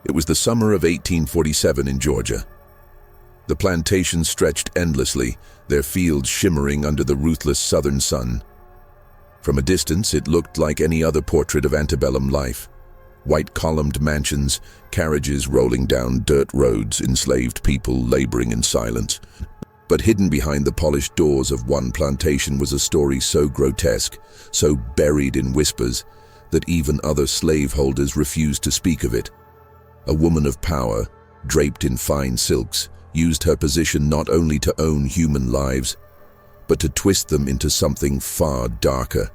It was the summer of 1847 in Georgia. The plantations stretched endlessly, their fields shimmering under the ruthless southern sun. From a distance, it looked like any other portrait of antebellum life. White-columned mansions, carriages rolling down dirt roads, enslaved people laboring in silence. But hidden behind the polished doors of one plantation was a story so grotesque, so buried in whispers, that even other slaveholders refused to speak of it. A woman of power, draped in fine silks, used her position not only to own human lives, but to twist them into something far darker.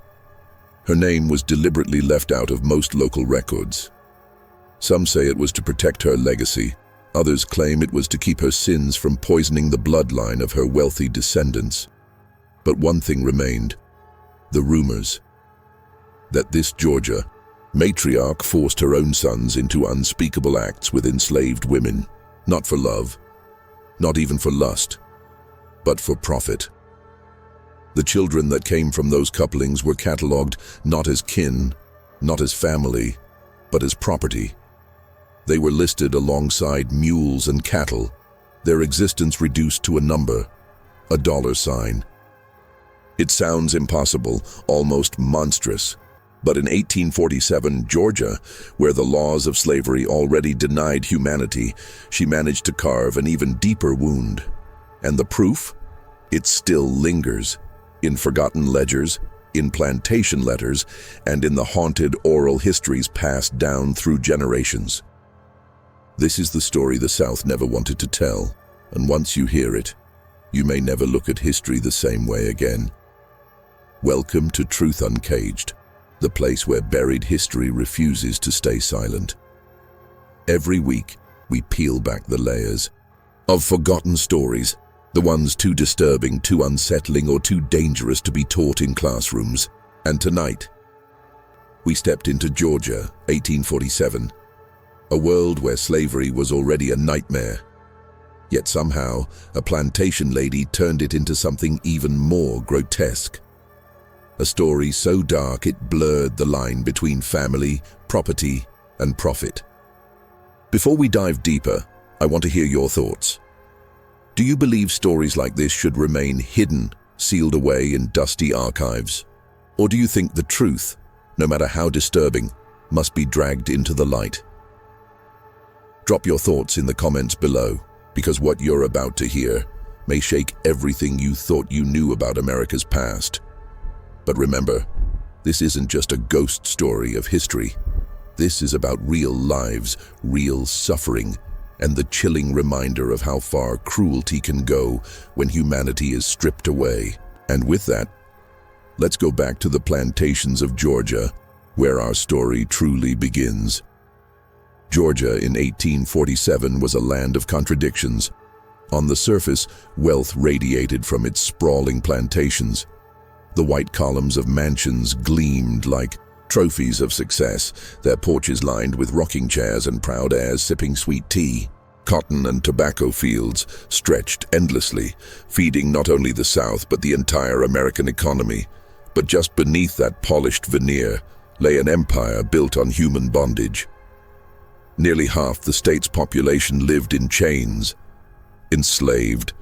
Her name was deliberately left out of most local records. Some say it was to protect her legacy. Others claim it was to keep her sins from poisoning the bloodline of her wealthy descendants. But one thing remained: the rumors that this Georgia matriarch forced her own sons into unspeakable acts with enslaved women, not for love, not even for lust, but for profit. The children that came from those couplings were catalogued not as kin, not as family, but as property. They were listed alongside mules and cattle, their existence reduced to a number, a $sign. It sounds impossible, almost monstrous. But in 1847, Georgia, where the laws of slavery already denied humanity, she managed to carve an even deeper wound. And the proof? It still lingers, in forgotten ledgers, in plantation letters, and in the haunted oral histories passed down through generations. This is the story the South never wanted to tell, and once you hear it, you may never look at history the same way again. Welcome to Truth Uncaged, the place where buried history refuses to stay silent. Every week, we peel back the layers of forgotten stories, the ones too disturbing, too unsettling, or too dangerous to be taught in classrooms. And tonight, we stepped into Georgia, 1847, a world where slavery was already a nightmare. Yet somehow, a plantation lady turned it into something even more grotesque. A story so dark it blurred the line between family, property, and profit. Before we dive deeper, I want to hear your thoughts. Do you believe stories like this should remain hidden, sealed away in dusty archives? Or do you think the truth, no matter how disturbing, must be dragged into the light? Drop your thoughts in the comments below, because what you're about to hear may shake everything you thought you knew about America's past. But remember, this isn't just a ghost story of history. This is about real lives, real suffering, and the chilling reminder of how far cruelty can go when humanity is stripped away. And with that, let's go back to the plantations of Georgia, where our story truly begins. Georgia in 1847 was a land of contradictions. On the surface, wealth radiated from its sprawling plantations. The white columns of mansions gleamed like trophies of success, their porches lined with rocking chairs and proud heirs sipping sweet tea. Cotton and tobacco fields stretched endlessly, feeding not only the South but the entire American economy. But just beneath that polished veneer lay an empire built on human bondage. Nearly half the state's population lived in chains, enslaved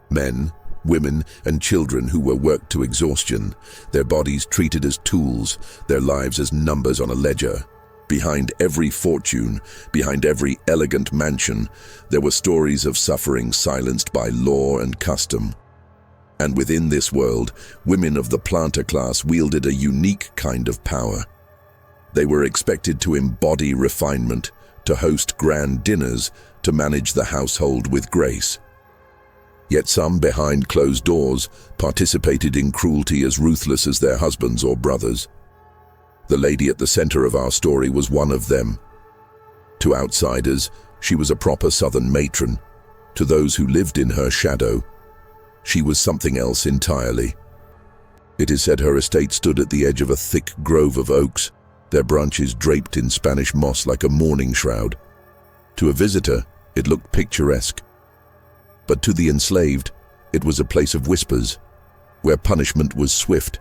men, women, and children who were worked to exhaustion, their bodies treated as tools, their lives as numbers on a ledger. Behind every fortune, behind every elegant mansion, there were stories of suffering silenced by law and custom. And within this world, women of the planter class wielded a unique kind of power. They were expected to embody refinement, to host grand dinners, to manage the household with grace. Yet some, behind closed doors, participated in cruelty as ruthless as their husbands or brothers. The lady at the center of our story was one of them. To outsiders, she was a proper Southern matron. To those who lived in her shadow, she was something else entirely. It is said her estate stood at the edge of a thick grove of oaks, their branches draped in Spanish moss like a mourning shroud. To a visitor, it looked picturesque. But to the enslaved, it was a place of whispers, where punishment was swift,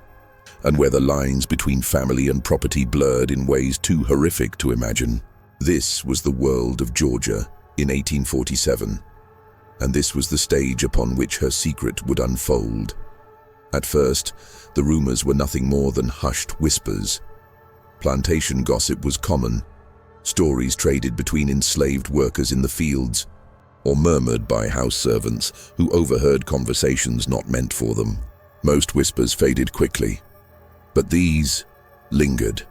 and where the lines between family and property blurred in ways too horrific to imagine. This was the world of Georgia in 1847, and this was the stage upon which her secret would unfold. At first, the rumors were nothing more than hushed whispers. Plantation gossip was common, stories traded between enslaved workers in the fields, or murmured by house servants who overheard conversations not meant for them. Most whispers faded quickly, but these lingered.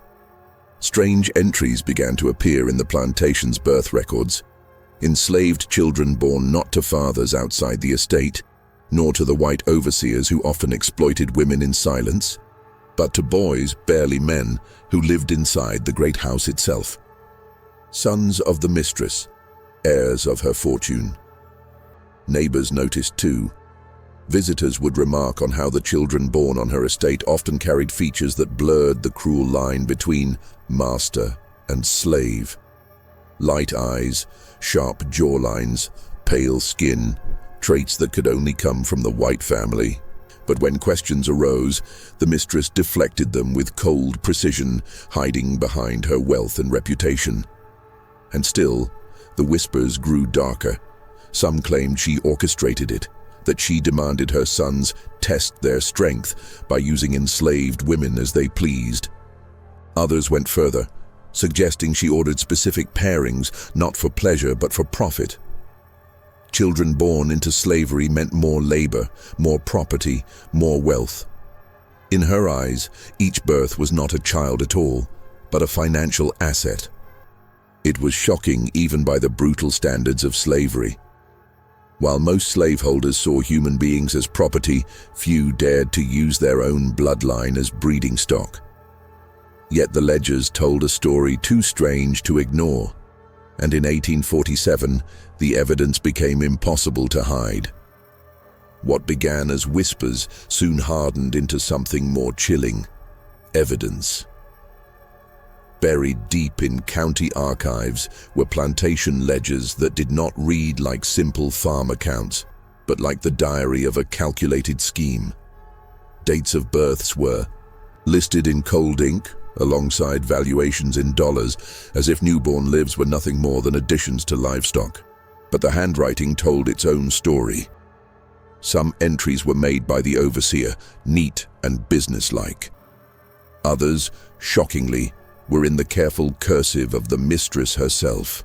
Strange entries began to appear in the plantation's birth records. Enslaved children born not to fathers outside the estate, nor to the white overseers who often exploited women in silence, but to boys, barely men, who lived inside the great house itself. Sons of the mistress, heirs of her fortune. Neighbors noticed too. Visitors would remark on how the children born on her estate often carried features that blurred the cruel line between master and slave. Light eyes, sharp jawlines, pale skin, traits that could only come from the white family. But when questions arose, the mistress deflected them with cold precision, hiding behind her wealth and reputation. And still, the whispers grew darker. Some claimed she orchestrated it, that she demanded her sons test their strength by using enslaved women as they pleased. Others went further, suggesting she ordered specific pairings, not for pleasure but for profit. Children born into slavery meant more labor, more property, more wealth. In her eyes, each birth was not a child at all, but a financial asset. It was shocking even by the brutal standards of slavery. While most slaveholders saw human beings as property, few dared to use their own bloodline as breeding stock. Yet the ledgers told a story too strange to ignore, and in 1847, the evidence became impossible to hide. What began as whispers soon hardened into something more chilling: evidence. Buried deep in county archives were plantation ledgers that did not read like simple farm accounts, but like the diary of a calculated scheme. Dates of births were listed in cold ink, alongside valuations in dollars, as if newborn lives were nothing more than additions to livestock. But the handwriting told its own story. Some entries were made by the overseer, neat and businesslike. Others, shockingly, were in the careful cursive of the mistress herself.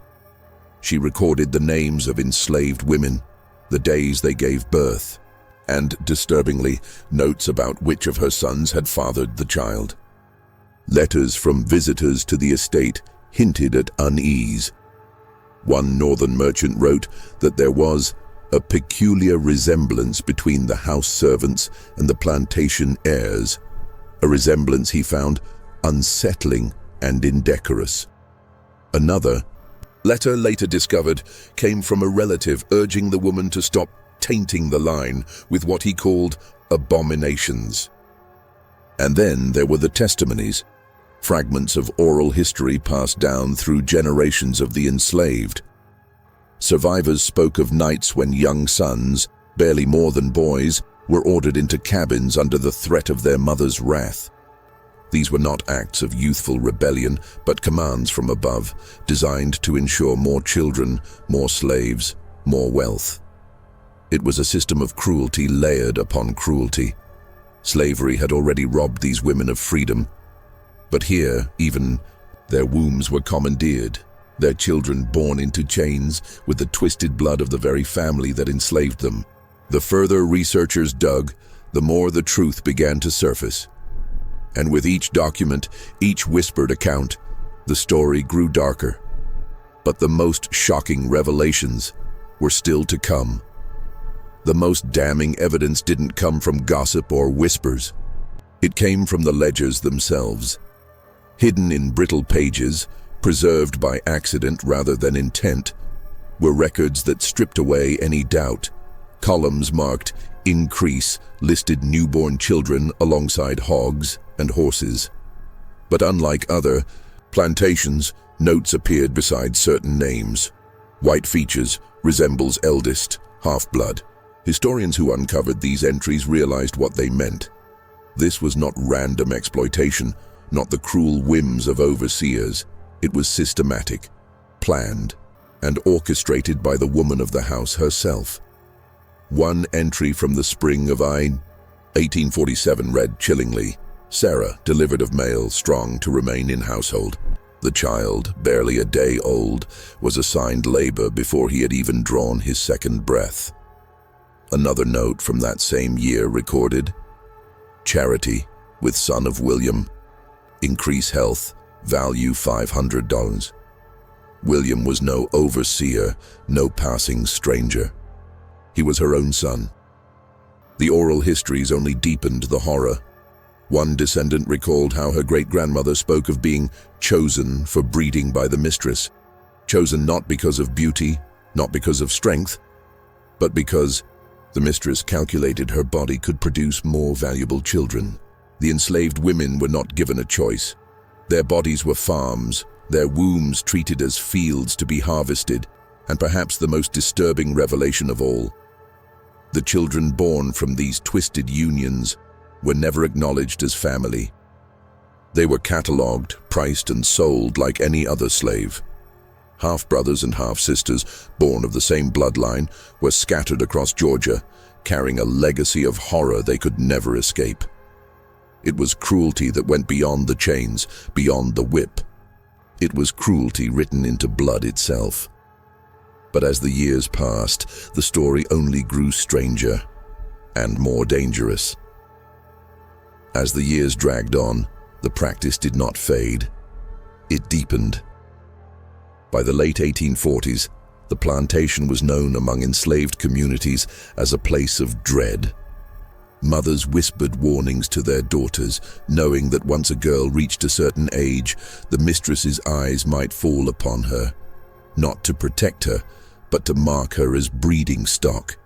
She recorded the names of enslaved women, the days they gave birth, and, disturbingly, notes about which of her sons had fathered the child. Letters from visitors to the estate hinted at unease. One northern merchant wrote that there was a peculiar resemblance between the house servants and the plantation heirs, a resemblance he found unsettling and indecorous. Another letter later discovered came from a relative urging the woman to stop tainting the line with what he called abominations. And then there were the testimonies, fragments of oral history passed down through generations of the enslaved. Survivors spoke of nights when young sons, barely more than boys, were ordered into cabins under the threat of their mother's wrath. These were not acts of youthful rebellion, but commands from above, designed to ensure more children, more slaves, more wealth. It was a system of cruelty layered upon cruelty. Slavery had already robbed these women of freedom, but here, even, their wombs were commandeered, their children born into chains with the twisted blood of the very family that enslaved them. The further researchers dug, the more the truth began to surface. And with each document, each whispered account, the story grew darker. But the most shocking revelations were still to come. The most damning evidence didn't come from gossip or whispers. It came from the ledgers themselves. Hidden in brittle pages, preserved by accident rather than intent, were records that stripped away any doubt. Columns marked "Increase" listed newborn children alongside hogs and horses. But unlike other plantations, notes appeared beside certain names. White features resembles eldest, half-blood. Historians who uncovered these entries realized what they meant. This was not random exploitation, not the cruel whims of overseers. It was systematic, planned and orchestrated by the woman of the house herself. One entry from the spring of 1847 read chillingly, "Sarah, delivered of male, strong to remain in household." The child, barely a day old, was assigned labor before he had even drawn his second breath. Another note from that same year recorded, "Charity, with son of William. Increase health, value $500. William was no overseer, no passing stranger. He was her own son. The oral histories only deepened the horror. One descendant recalled how her great-grandmother spoke of being chosen for breeding by the mistress, chosen not because of beauty, not because of strength, but because the mistress calculated her body could produce more valuable children. The enslaved women were not given a choice. Their bodies were farms, their wombs treated as fields to be harvested, and perhaps the most disturbing revelation of all, the children born from these twisted unions were never acknowledged as family. They were catalogued, priced, and sold like any other slave. Half-brothers and half-sisters, born of the same bloodline, were scattered across Georgia, carrying a legacy of horror they could never escape. It was cruelty that went beyond the chains, beyond the whip. It was cruelty written into blood itself. But as the years passed, the story only grew stranger and more dangerous. As the years dragged on, the practice did not fade. It deepened. By the late 1840s, the plantation was known among enslaved communities as a place of dread. Mothers whispered warnings to their daughters, knowing that once a girl reached a certain age, the mistress's eyes might fall upon her, not to protect her, but to mark her as breeding stock.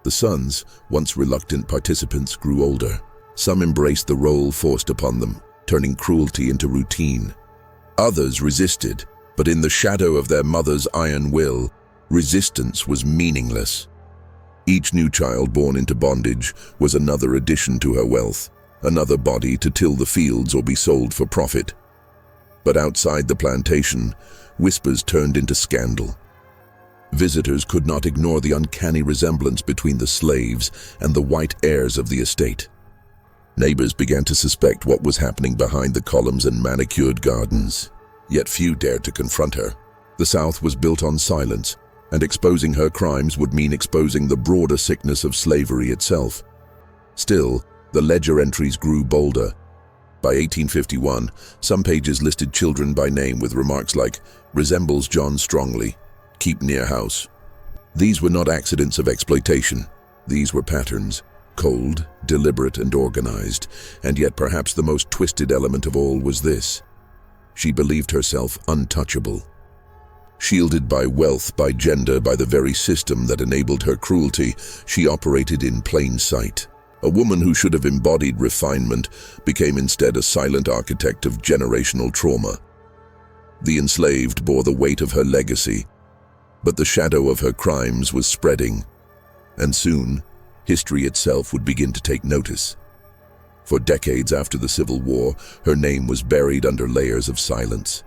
The sons, once reluctant participants, grew older. Some embraced the role forced upon them, turning cruelty into routine. Others resisted, but in the shadow of their mother's iron will, resistance was meaningless. Each new child born into bondage was another addition to her wealth, another body to till the fields or be sold for profit. But outside the plantation, whispers turned into scandal. Visitors could not ignore the uncanny resemblance between the slaves and the white heirs of the estate. Neighbors began to suspect what was happening behind the columns and manicured gardens, yet few dared to confront her. The South was built on silence, and exposing her crimes would mean exposing the broader sickness of slavery itself. Still, the ledger entries grew bolder. By 1851, some pages listed children by name with remarks like, "Resembles John strongly, keep near house." These were not accidents of exploitation. These were patterns, cold, deliberate, and organized, and yet perhaps the most twisted element of all was this. She believed herself untouchable. Shielded by wealth, by gender, by the very system that enabled her cruelty, she operated in plain sight. A woman who should have embodied refinement became instead a silent architect of generational trauma. The enslaved bore the weight of her legacy, but the shadow of her crimes was spreading, and soon, history itself would begin to take notice. For decades after the Civil War, her name was buried under layers of silence.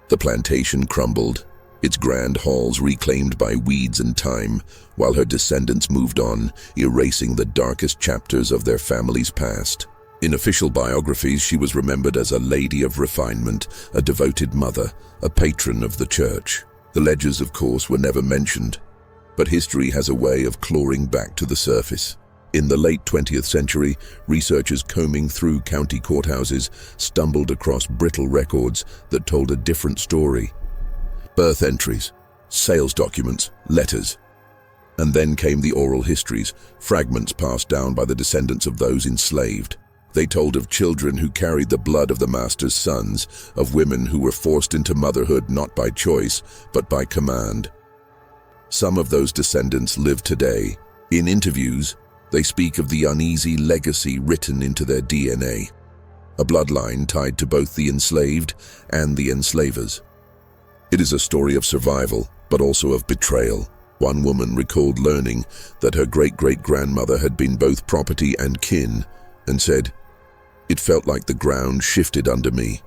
The plantation crumbled, its grand halls reclaimed by weeds and time, while her descendants moved on, erasing the darkest chapters of their family's past. In official biographies, she was remembered as a lady of refinement, a devoted mother, a patron of the church. The ledgers, of course, were never mentioned, but history has a way of clawing back to the surface. In the late 20th century, researchers combing through county courthouses stumbled across brittle records that told a different story. Birth entries, sales documents, letters. And then came the oral histories, fragments passed down by the descendants of those enslaved. They told of children who carried the blood of the master's sons, of women who were forced into motherhood not by choice, but by command. Some of those descendants live today. In interviews, they speak of the uneasy legacy written into their DNA, a bloodline tied to both the enslaved and the enslavers. It is a story of survival, but also of betrayal. One woman recalled learning that her great-great-grandmother had been both property and kin, and said, "It felt like the ground shifted under me."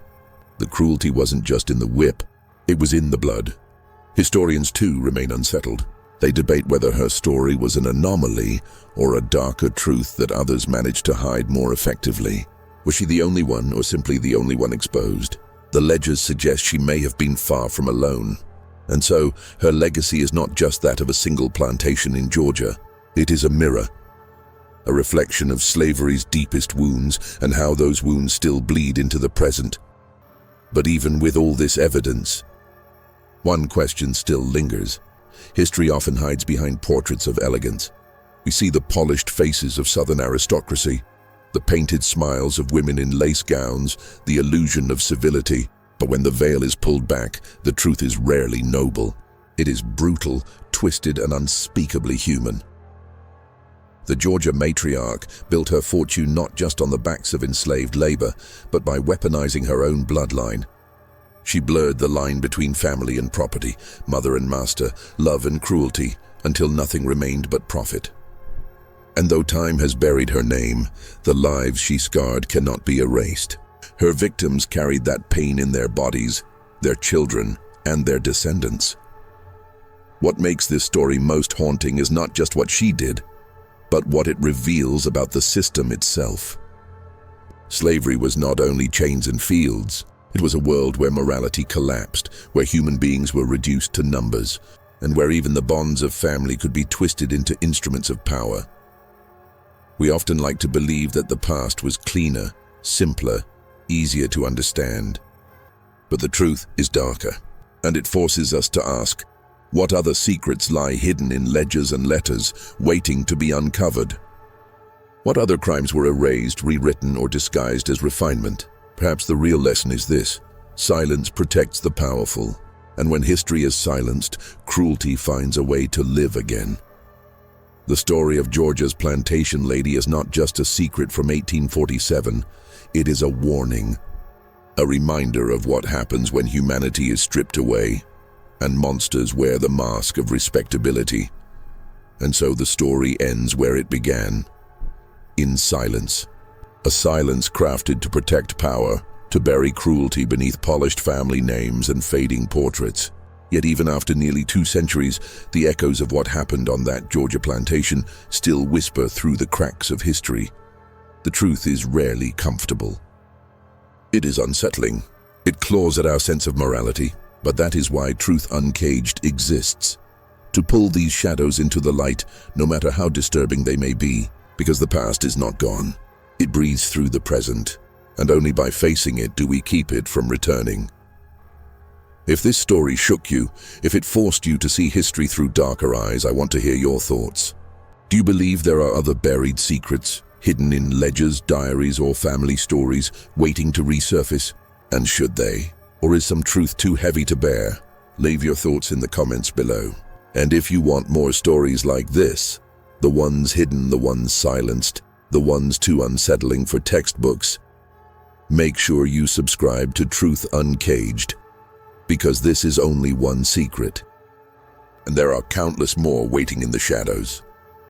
The cruelty wasn't just in the whip, It was in the blood. Historians too remain unsettled. They debate whether her story was an anomaly or a darker truth that others managed to hide more effectively. Was she the only one, or simply the only one exposed? The ledgers suggest she may have been far from alone. And so, her legacy is not just that of a single plantation in Georgia. It is a mirror, a reflection of slavery's deepest wounds and how those wounds still bleed into the present. But even with all this evidence, one question still lingers. History often hides behind portraits of elegance. We see the polished faces of Southern aristocracy, the painted smiles of women in lace gowns, the illusion of civility. But when the veil is pulled back, the truth is rarely noble. It is brutal, twisted, and unspeakably human. The Georgia matriarch built her fortune not just on the backs of enslaved labor, but by weaponizing her own bloodline. She blurred the line between family and property, mother and master, love and cruelty, until nothing remained but profit. And though time has buried her name, the lives she scarred cannot be erased. Her victims carried that pain in their bodies, their children, and their descendants. What makes this story most haunting is not just what she did, but what it reveals about the system itself. Slavery was not only chains and fields. It was a world where morality collapsed, where human beings were reduced to numbers, and where even the bonds of family could be twisted into instruments of power. We often like to believe that the past was cleaner, simpler, easier to understand. But the truth is darker, and it forces us to ask, what other secrets lie hidden in ledgers and letters, waiting to be uncovered? What other crimes were erased, rewritten, or disguised as refinement? Perhaps the real lesson is this: silence protects the powerful, and when history is silenced, cruelty finds a way to live again. The story of Georgia's plantation lady is not just a secret from 1847, it is a warning, a reminder of what happens when humanity is stripped away, and monsters wear the mask of respectability. And so the story ends where it began, in silence. A silence crafted to protect power, to bury cruelty beneath polished family names and fading portraits. Yet even after nearly 2 centuries, the echoes of what happened on that Georgia plantation still whisper through the cracks of history. The truth is rarely comfortable. It is unsettling. It claws at our sense of morality, but that is why Truth Uncaged exists. To pull these shadows into the light, no matter how disturbing they may be, because the past is not gone. It breathes through the present, and only by facing it do we keep it from returning. If this story shook you, if it forced you to see history through darker eyes, I want to hear your thoughts. Do you believe there are other buried secrets, hidden in ledgers, diaries, or family stories, waiting to resurface? And should they? Or is some truth too heavy to bear? Leave your thoughts in the comments below. And if you want more stories like this, the ones hidden, the ones silenced, the ones too unsettling for textbooks, make sure you subscribe to Truth Uncaged, because this is only one secret, and there are countless more waiting in the shadows.